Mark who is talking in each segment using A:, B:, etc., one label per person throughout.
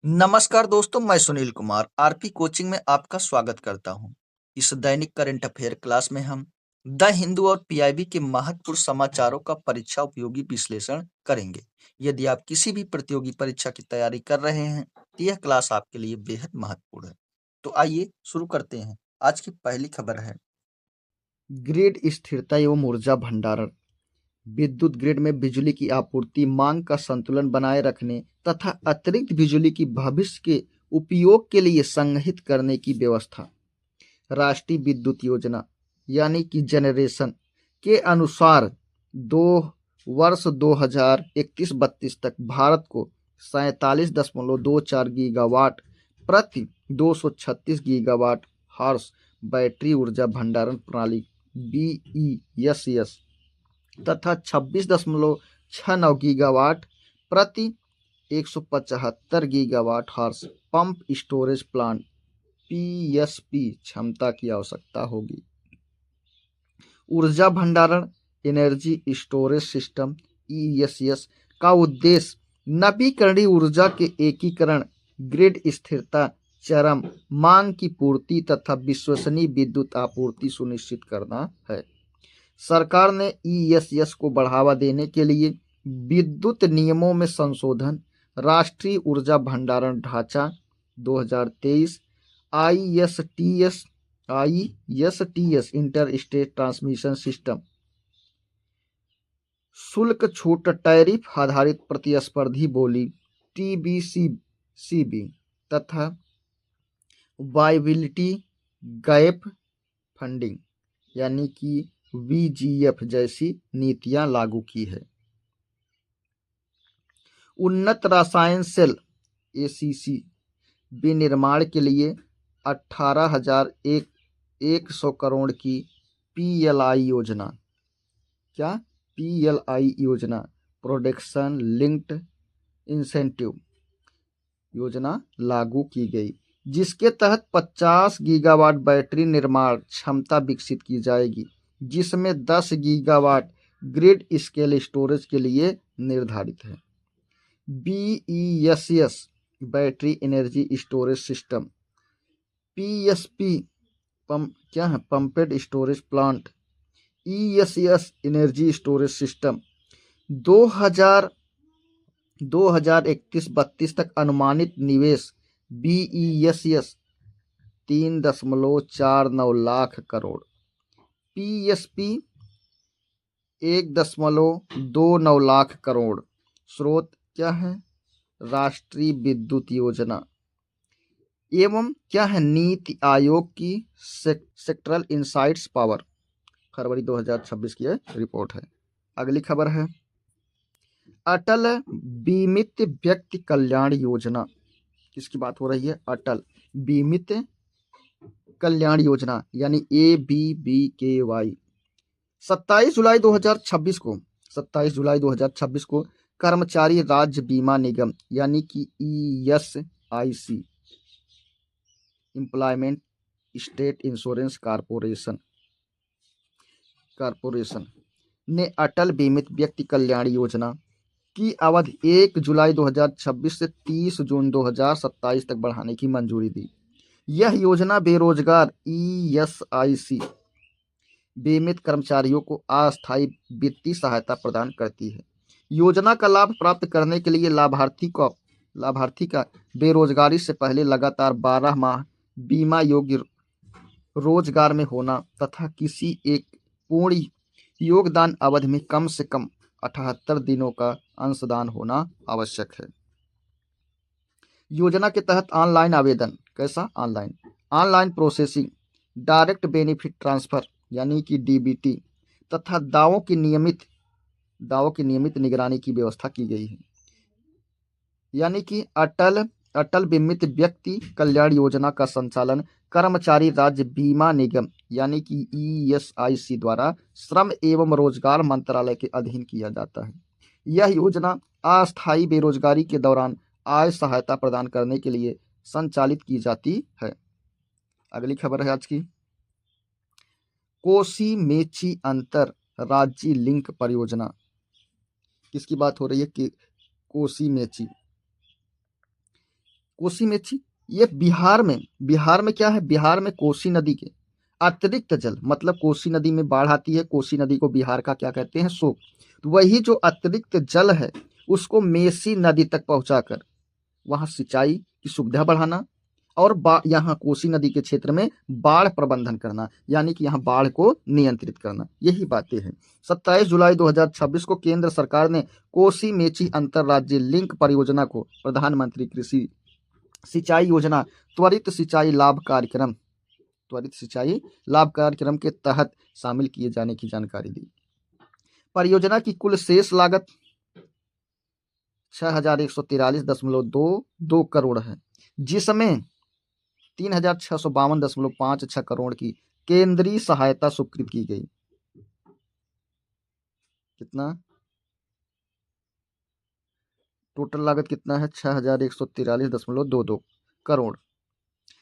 A: नमस्कार दोस्तों, मैं सुनील कुमार आरपी कोचिंग में आपका स्वागत करता हूं। इस दैनिक करंट अफेयर क्लास में हम द हिंदू और पीआईबी के महत्वपूर्ण समाचारों का परीक्षा उपयोगी विश्लेषण करेंगे। यदि आप किसी भी प्रतियोगी परीक्षा की तैयारी कर रहे हैं तो यह क्लास आपके लिए बेहद महत्वपूर्ण है। तो आइए शुरू करते हैं। आज की पहली खबर है ग्रिड स्थिरता एवं ऊर्जा भंडारण। विद्युत ग्रिड में बिजली की आपूर्ति मांग का संतुलन बनाए रखने तथा अतिरिक्त बिजली की भविष्य के उपयोग के लिए संग्रहित करने की व्यवस्था। राष्ट्रीय विद्युत योजना यानी कि जनरेशन के अनुसार दो वर्ष 2031-32 तक भारत को 47.24 गीगावाट प्रति 236 गीगावाट हार्स बैटरी ऊर्जा भंडारण प्रणाली BESS तथा 26.69 गीगावाट प्रति 175 गीगावाट हार्स पंप स्टोरेज प्लांट PSP क्षमता की आवश्यकता होगी। ऊर्जा भंडारण एनर्जी स्टोरेज सिस्टम ESS का उद्देश्य नवीकरणीय ऊर्जा के एकीकरण, ग्रिड स्थिरता, चरम मांग की पूर्ति तथा विश्वसनीय विद्युत आपूर्ति सुनिश्चित करना है। सरकार ने ESS को बढ़ावा देने के लिए विद्युत नियमों में संशोधन, राष्ट्रीय ऊर्जा भंडारण ढांचा 2023, ISTS inter state transmission system, शुल्क छूट, टैरिफ आधारित प्रतिस्पर्धी बोली TBCB तथा वायबिलिटी गैप फंडिंग यानी कि VGF जैसी नीतियां लागू की है। उन्नत रसायन सेल ACC विनिर्माण के लिए 18,100 करोड़ की PLI योजना, क्या PLI योजना प्रोडक्शन लिंक्ड इंसेंटिव योजना लागू की गई, जिसके तहत 50 गीगावाट बैटरी निर्माण क्षमता विकसित की जाएगी, जिसमें 10 गीगावाट ग्रिड स्केल स्टोरेज के लिए निर्धारित है। BESS battery energy storage system PSP क्या है pumped storage plant ESS energy storage system 2031-32 तक अनुमानित निवेश BESS 3.49 लाख करोड़, PSP 1.29 लाख करोड़। स्रोत क्या है? राष्ट्रीय विद्युत योजना एवं क्या है नीति आयोग की सेक्टरल इनसाइट्स पावर, फरवरी 2026 की रिपोर्ट है। अगली खबर है अटल बीमित व्यक्ति कल्याण योजना। किसकी बात हो रही है? अटल बीमित कल्याण योजना यानी ABBKY 27 जुलाई 2026 को कर्मचारी राज्य बीमा निगम यानी कि ESIC employment state insurance corporation ने अटल बीमित व्यक्ति कल्याण योजना की अवधि 1 जुलाई 2026 से 30 जून 2027 तक बढ़ाने की मंजूरी दी। यह योजना बेरोजगार ESIC बीमित कर्मचारियों को अस्थायी वित्तीय सहायता प्रदान करती है। योजना का लाभ प्राप्त करने के लिए लाभार्थी का बेरोजगारी से पहले लगातार 12 माह बीमा योग्य रोजगार में होना तथा किसी एक पूर्ण योगदान अवधि में कम से कम 78 दिनों का अंशदान होना आवश्यक है। योजना के तहत ऑनलाइन आवेदन, कैसा? Online processing, direct benefit transfer यानी कि DBT तथा दावों की नियमित निगरानी की व्यवस्था की गई है। यानी कि अटल बीमित व्यक्ति कल्याण योजना का संचालन कर्मचारी राज्य बीमा निगम यानी कि ESIC द्वारा श्रम एवं रोजगार मंत्रालय के अधीन किया जाता है। यह योजना अस्थायी बेरोजगारी के दौरान आय सहायता प्रदान करने के लिए संचालित की जाती है। अगली खबर है आज की कोसी मेची अंतर राज्य लिंक परियोजना। किसकी बात हो रही है? कि कोसी मेची कोसी मेची ये बिहार में क्या है, बिहार में कोसी नदी के अतिरिक्त जल, मतलब कोसी नदी में बाढ़ आती है, कोसी नदी को बिहार का क्या कहते हैं, शोक। तो वही जो अतिरिक्त जल है उसको मेसी नदी तक पहुंचाकर वहां सिंचाई की सुविधा बढ़ाना और यहाँ कोसी नदी के क्षेत्र में बाढ़ प्रबंधन करना, यानी कि यहाँ बाढ़ को नियंत्रित करना, यही बातें हैं। 27 जुलाई 2026 को केंद्र सरकार ने कोसी मेची अंतरराज्यीय लिंक परियोजना को प्रधानमंत्री कृषि सिंचाई योजना त्वरित सिंचाई लाभ कार्यक्रम के तहत शामिल किए जाने की जानकारी दी। परियोजना की कुल शेष लागत 6143.22 करोड़ है, जिसमें 3652.56 करोड़ की केंद्रीय सहायता स्वीकृत की गई। कितना टोटल लागत कितना है, 6143.22 करोड़,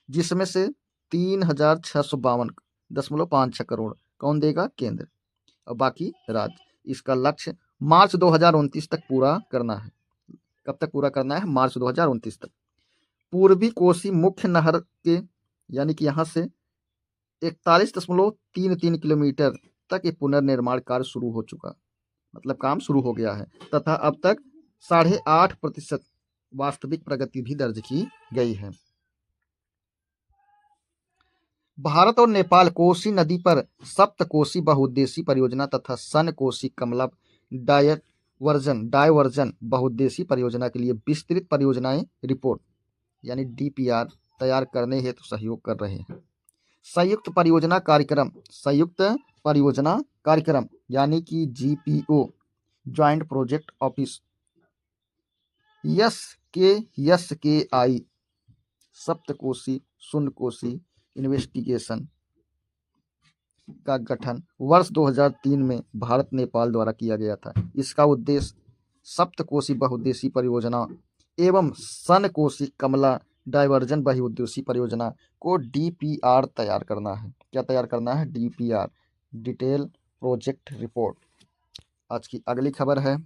A: जिसमें से 3652.56 करोड़ कौन देगा, केंद्र, और बाकी राज्य। इसका लक्ष्य मार्च 2029 तक पूरा करना है। कब तक पूरा करना है, मार्च 2029 तक। पूर्वी कोसी मुख्य नहर के यानी कि यहाँ से 41.33 किलोमीटर तक ये पुनर्निर्माण कार्य शुरू हो चुका, मतलब काम शुरू हो गया है, तथा अब तक 8.5% वास्तविक प्रगति भी दर्ज की गई है। भारत और नेपाल कोसी नदी पर सप्तकोसी बहुउद्देशीय परियोजना तथा सन कोसी कमला डायवर्जन बहुउद्देशीय परियोजना के लिए विस्तृत परियोजनाएं रिपोर्ट यानी डीपीआर तैयार करने हेतु सहयोग कर रहे हैं। संयुक्त परियोजना कार्यक्रम यानी कि GPO joint project office SKI Saptakosi Sunkoshi investigation का गठन वर्ष 2003 में भारत नेपाल द्वारा किया गया था। इसका उद्देश्य सप्तकोसी बहुउद्देशीय परियोजना एवं सन कोसी कमला डायवर्जन बहुउद्देशीय परियोजना को डीपीआर तैयार करना है। क्या तैयार करना है, डीपीआर डिटेल प्रोजेक्ट रिपोर्ट। आज की अगली खबर है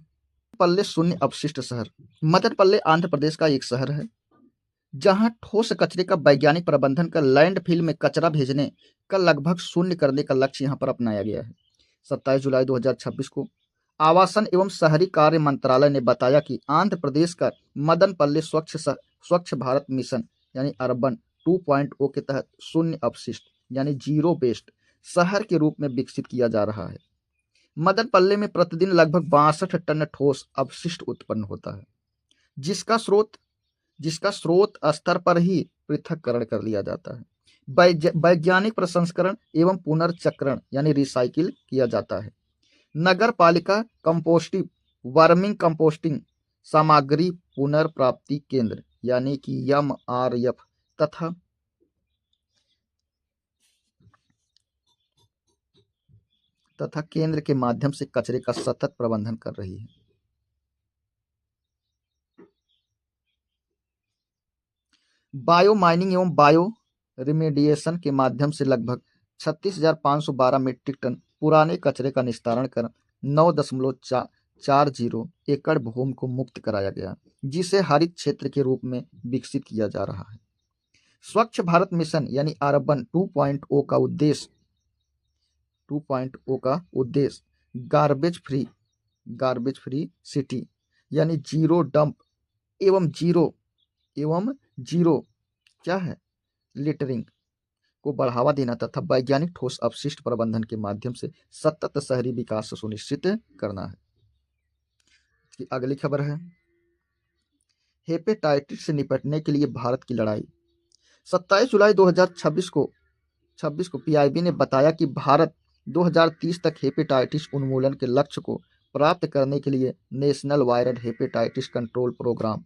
A: पल्ले शून्य अपशिष्ट शहर। मदनपल्ले आंध्र प्रदेश का एक शहर है जहां ठोस कचरे का वैज्ञानिक प्रबंधन कर लैंडफिल में कचरा भेजने का लगभग शून्य करने का लक्ष्य यहां पर अपनाया गया है। 27 जुलाई 2026 को आवासन एवं शहरी कार्य मंत्रालय ने बताया कि आंध्र प्रदेश का मदनपल्ले स्वच्छ भारत मिशन यानी अर्बन 2.0 के तहत शून्य अपशिष्ट यानी जीरो वेस्ट शहर के रूप में विकसित किया जा रहा है। मदनपल्ले में प्रतिदिन लगभग 62 टन ठोस अपशिष्ट उत्पन्न होता है, जिसका स्रोत स्तर पर ही पृथक्करण कर लिया जाता है, वैज्ञानिक प्रसंस्करण एवं पुनर्चक्रण यानी रिसाइकिल किया जाता है। नगर पालिका वर्मिंग कंपोस्टिंग सामग्री पुनर्प्राप्ति केंद्र यानी कि MRF तथा केंद्र के माध्यम से कचरे का सतत प्रबंधन कर रही है। बायो माइनिंग एवं बायो रिमेडिएशन के माध्यम से लगभग 36,512 मीट्रिक टन पुराने कचरे का निस्तारण कर 9.40 एकड़ भूमि को मुक्त कराया गया, जिसे हरित क्षेत्र के रूप में विकसित किया जा रहा है। स्वच्छ भारत मिशन यानी अर्बन 2.0 का उद्देश्य गार्बेज फ्री सिटी यानी जीरो डंप एवं जीरो क्या है लिटरिंग को बढ़ावा देना तथा वैज्ञानिक ठोस अपशिष्ट प्रबंधन के माध्यम से सतत शहरी विकास सुनिश्चित करना है। की अगली खबर है हेपेटाइटिस से निपटने के लिए भारत की लड़ाई। 27 जुलाई 2026 को PIB ने बताया कि भारत 2030 तक हेपेटाइटिस उन्मूलन के लक्ष्य को प्राप्त करने के लिए National Viral Hepatitis Control Programme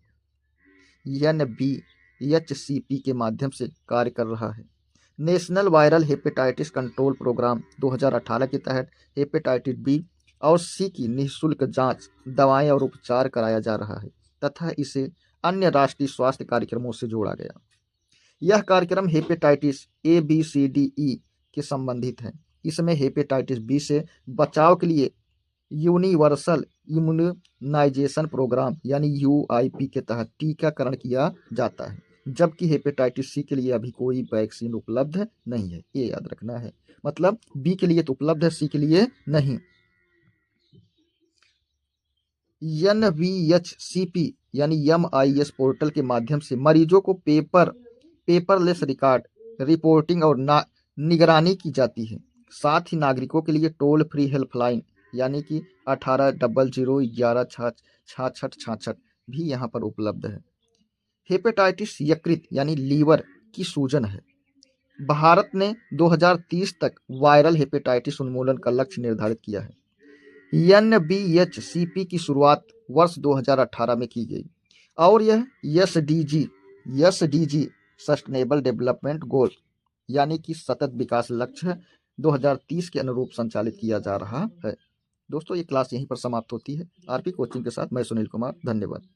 A: NBHCP के माध्यम से कार्य कर रहा है। National Viral Hepatitis Control Programme 2018 के तहत हेपेटाइटिस B और C की निःशुल्क जांच, दवाएं और उपचार कराया जा रहा है तथा इसे अन्य राष्ट्रीय स्वास्थ्य कार्यक्रमों से जोड़ा गया। यह कार्यक्रम hepatitis A, B, C, D, E के संबंधित है। इसमें हेपेटाइटिस B से बचाव के लिए यूनिवर्सल इम्यूनाइजेशन प्रोग्राम यानी UIP के तहत टीकाकरण किया जाता है। जबकि हेपेटाइटिस सी के लिए अभी कोई वैक्सीन उपलब्ध नहीं है, ये याद रखना है। मतलब बी के लिए तो उपलब्ध है, सी के लिए नहीं। NVHCP यानी MIS पोर्टल के माध्यम से मरीजों को पेपरलेस रिपोर्टिंग और निगरानी की जाती है। साथ ही नागरिकों के लिए टोल फ्री हेल्पलाइन यानी कि 1800116666 भी यहाँ पर उपलब्ध है। हेपेटाइटिस यकृत यानी लीवर की सूजन है। भारत ने 2030 तक वायरल हेपेटाइटिस उन्मूलन का लक्ष्य निर्धारित किया है। NBHCP की शुरुआत वर्ष 2018 में की गई और यह SDG सस्टेनेबल डेवलपमेंट गोल यानी कि सतत विकास लक्ष्य 2030 के अनुरूप संचालित किया जा रहा है। दोस्तों, ये क्लास यहीं पर समाप्त होती है। आरपी कोचिंग के साथ मैं सुनील कुमार, धन्यवाद।